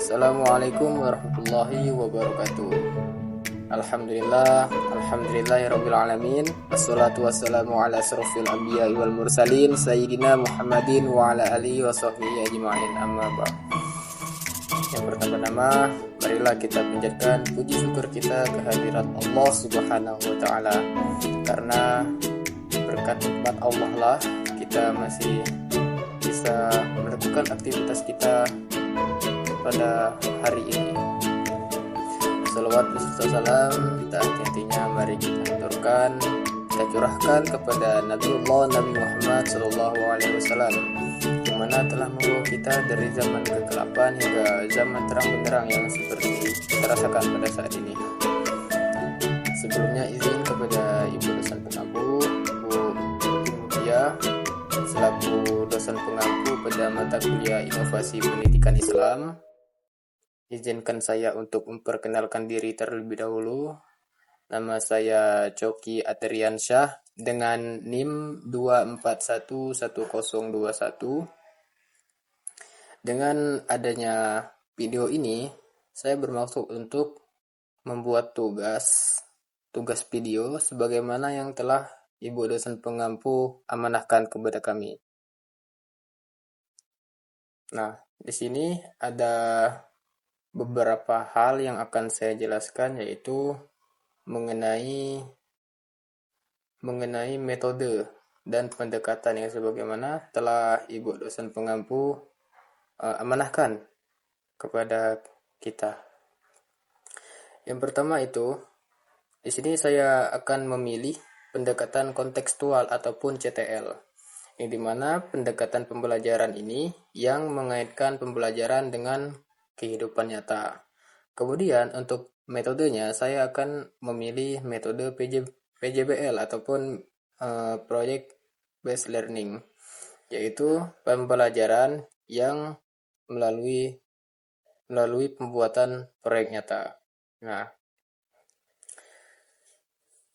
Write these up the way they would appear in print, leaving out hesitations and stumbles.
Assalamualaikum warahmatullahi wabarakatuh. Alhamdulillahirabbil alamin. Wassalatu wassalamu ala asrofil anbiya'i wal mursalin sayyidina Muhammadin wa ala alihi wa sahbihi ajma'in, amma ba'd. Yang pertama-tama, marilah kita panjatkan puji syukur kita kehadirat Allah Subhanahu wa taala. Karena berkat nikmat Allah lah kita masih bisa melakukan aktivitas kita pada hari ini. Salawat salam kita intinya mari kita aturkan, kita curahkan kepada Nabi Muhammad sallallahu alaihi wasallam yang mana telah membawa kita dari zaman kegelapan hingga zaman terang benderang yang seperti kita rasakan pada saat ini. Sebelumnya izin kepada Ibu dosen pengampu, Bu Mutia, selaku dosen pengampu pada mata kuliah Inovasi Pendidikan Islam. Izinkan saya untuk memperkenalkan diri terlebih dahulu. Nama saya Coki Ateriansyah dengan NIM 2411021. Dengan adanya video ini, saya bermaksud untuk membuat tugas video sebagaimana yang telah Ibu dosen pengampu amanahkan kepada kami. Nah, di sini ada beberapa hal yang akan saya jelaskan, yaitu mengenai metode dan pendekatan yang sebagaimana telah Ibu dosen pengampu amanahkan kepada kita. Yang pertama itu, di sini saya akan memilih pendekatan kontekstual ataupun CTL, yang dimana pendekatan pembelajaran ini yang mengaitkan pembelajaran dengan kehidupan nyata. Kemudian untuk metodenya saya akan memilih metode PJBL ataupun Project Based Learning, yaitu pembelajaran yang melalui pembuatan proyek nyata. Nah,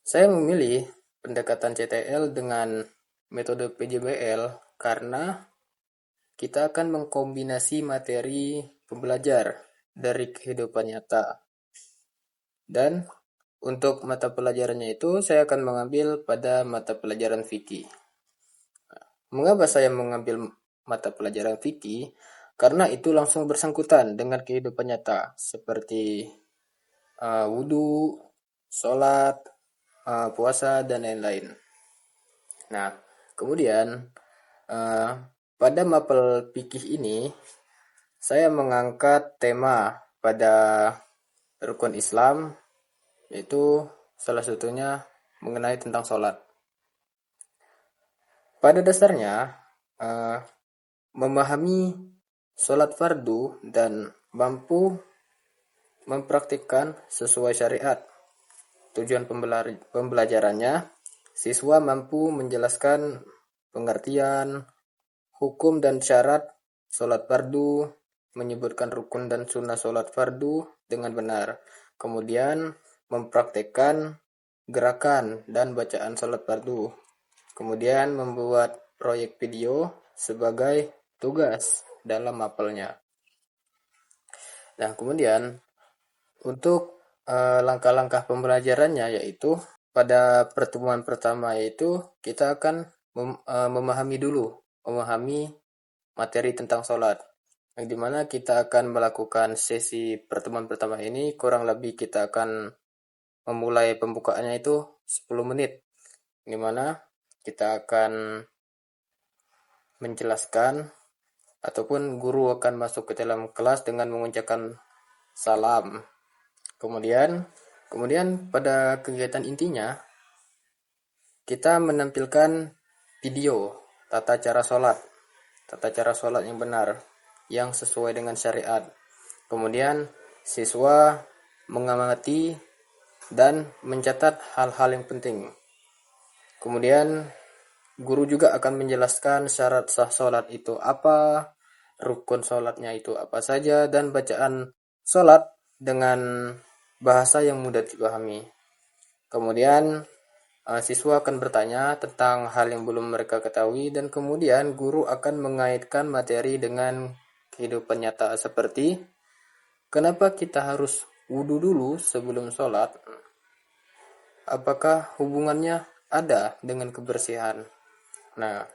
saya memilih pendekatan CTL dengan metode PJBL karena kita akan mengkombinasi materi pembelajar dari kehidupan nyata. Dan untuk mata pelajarannya itu saya akan mengambil pada mata pelajaran fikih. Mengapa saya mengambil mata pelajaran fikih? Karena itu langsung bersangkutan dengan kehidupan nyata seperti wudhu, sholat, puasa, dan lain-lain. Nah, kemudian pada mapel fikih ini saya mengangkat tema pada rukun Islam, yaitu salah satunya mengenai tentang sholat. Pada dasarnya, memahami sholat fardu dan mampu mempraktikkan sesuai syariat. Tujuan pembelajarannya, siswa mampu menjelaskan pengertian, hukum dan syarat sholat fardu, menyebutkan rukun dan sunnah sholat fardu dengan benar. Kemudian mempraktekkan gerakan dan bacaan sholat fardu. Kemudian membuat proyek video sebagai tugas dalam mapelnya. Nah, kemudian untuk langkah-langkah pembelajarannya, yaitu pada pertemuan pertama yaitu kita akan memahami materi tentang sholat, yang dimana kita akan melakukan sesi pertemuan pertama ini kurang lebih kita akan memulai pembukaannya itu 10 menit, dimana kita akan menjelaskan ataupun guru akan masuk ke dalam kelas dengan mengucapkan salam. Kemudian pada kegiatan intinya kita menampilkan video tata cara sholat yang benar, yang sesuai dengan syariat. Kemudian siswa mengamati dan mencatat hal-hal yang penting. Kemudian guru juga akan menjelaskan syarat sah sholat itu apa, rukun sholatnya itu apa saja, dan bacaan sholat dengan bahasa yang mudah dipahami. Kemudian siswa akan bertanya tentang hal yang belum mereka ketahui, dan kemudian guru akan mengaitkan materi dengan kehidupan nyata seperti kenapa kita harus wudhu dulu sebelum sholat? Apakah hubungannya ada dengan kebersihan? Nah,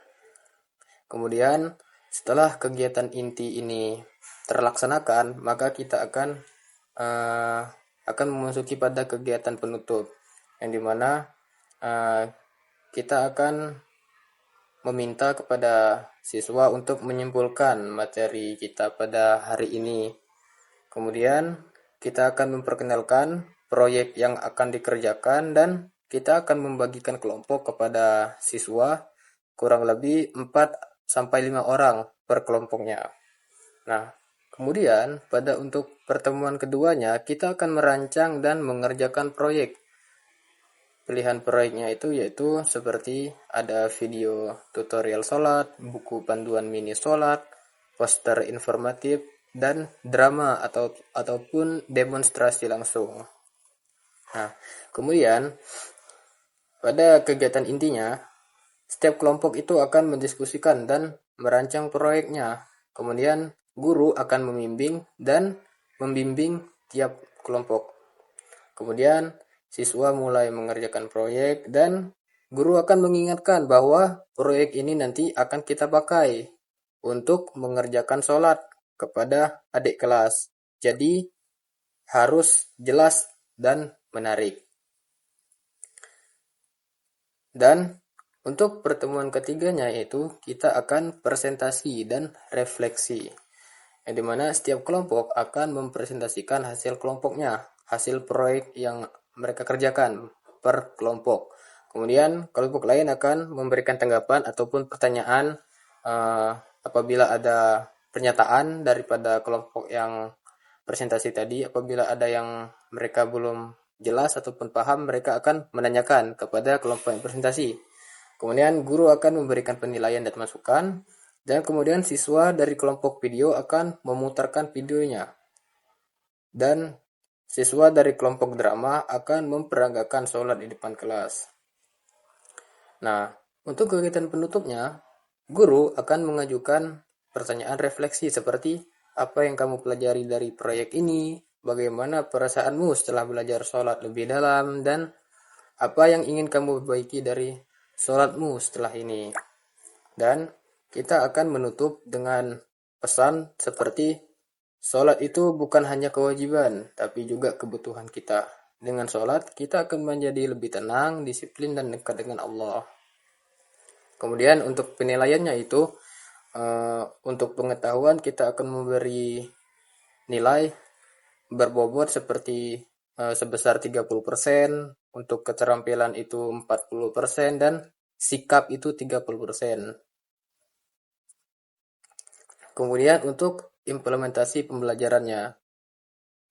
kemudian setelah kegiatan inti ini terlaksanakan, maka kita eh, akan memasuki pada kegiatan penutup, yang dimana kita akan meminta kepada siswa untuk menyimpulkan materi kita pada hari ini. Kemudian kita akan memperkenalkan proyek yang akan dikerjakan dan kita akan membagikan kelompok kepada siswa kurang lebih 4 sampai 5 orang per kelompoknya. Nah, kemudian pada untuk pertemuan keduanya kita akan merancang dan mengerjakan proyek. Pilihan proyeknya itu yaitu seperti ada video tutorial sholat, buku panduan mini sholat, poster informatif, dan drama ataupun demonstrasi langsung. Nah, kemudian pada kegiatan intinya, setiap kelompok itu akan mendiskusikan dan merancang proyeknya. Kemudian guru akan membimbing tiap kelompok. Kemudian siswa mulai mengerjakan proyek dan guru akan mengingatkan bahwa proyek ini nanti akan kita pakai untuk mengerjakan sholat kepada adik kelas. Jadi harus jelas dan menarik. Dan untuk pertemuan ketiganya yaitu kita akan presentasi dan refleksi. Yang dimana setiap kelompok akan mempresentasikan hasil kelompoknya, hasil proyek yang mereka kerjakan per kelompok. Kemudian kelompok lain akan memberikan tanggapan ataupun pertanyaan apabila ada pernyataan daripada kelompok yang presentasi tadi. Apabila ada yang mereka belum jelas ataupun paham, mereka akan menanyakan kepada kelompok yang presentasi. Kemudian guru akan memberikan penilaian dan masukan, dan kemudian siswa dari kelompok video akan memutarkan videonya. Dan siswa dari kelompok drama akan memperagakan sholat di depan kelas. Nah, untuk kegiatan penutupnya, guru akan mengajukan pertanyaan refleksi seperti apa yang kamu pelajari dari proyek ini, bagaimana perasaanmu setelah belajar sholat lebih dalam, dan apa yang ingin kamu perbaiki dari sholatmu setelah ini. Dan kita akan menutup dengan pesan seperti sholat itu bukan hanya kewajiban, tapi juga kebutuhan kita. Dengan sholat, kita akan menjadi lebih tenang, disiplin, dan dekat dengan Allah. Kemudian untuk penilaiannya itu, untuk pengetahuan kita akan memberi nilai berbobot seperti sebesar 30%, untuk keterampilan itu 40%, dan sikap itu 30%. Kemudian untuk implementasi pembelajarannya.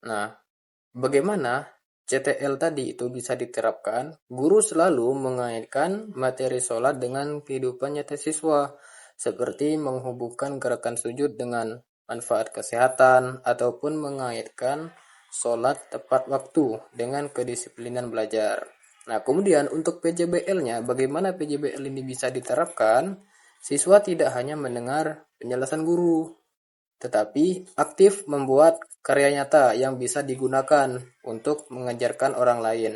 Nah, bagaimana CTL tadi itu bisa diterapkan? Guru selalu mengaitkan materi sholat dengan kehidupan nyata siswa, seperti menghubungkan gerakan sujud dengan manfaat kesehatan, ataupun mengaitkan sholat tepat waktu dengan kedisiplinan belajar. Nah, kemudian untuk PJBL-nya, bagaimana PJBL ini bisa diterapkan? Siswa tidak hanya mendengar penjelasan guru, tetapi aktif membuat karya nyata yang bisa digunakan untuk mengajarkan orang lain.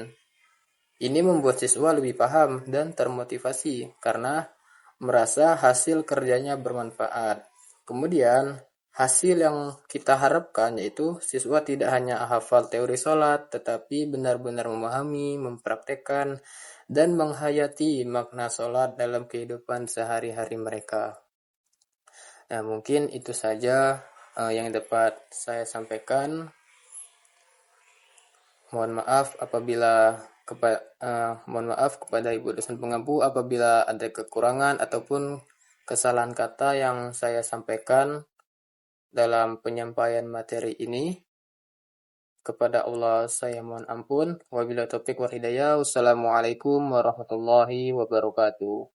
Ini membuat siswa lebih paham dan termotivasi karena merasa hasil kerjanya bermanfaat. Kemudian, hasil yang kita harapkan yaitu siswa tidak hanya hafal teori sholat, tetapi benar-benar memahami, mempraktekkan, dan menghayati makna sholat dalam kehidupan sehari-hari mereka. Nah, mungkin itu saja yang dapat saya sampaikan. Mohon maaf kepada Ibu dosen pengampu apabila ada kekurangan ataupun kesalahan kata yang saya sampaikan dalam penyampaian materi ini. Kepada Allah saya mohon ampun. Wabillahi taufiq wal hidayah. Wassalamualaikum warahmatullahi wabarakatuh.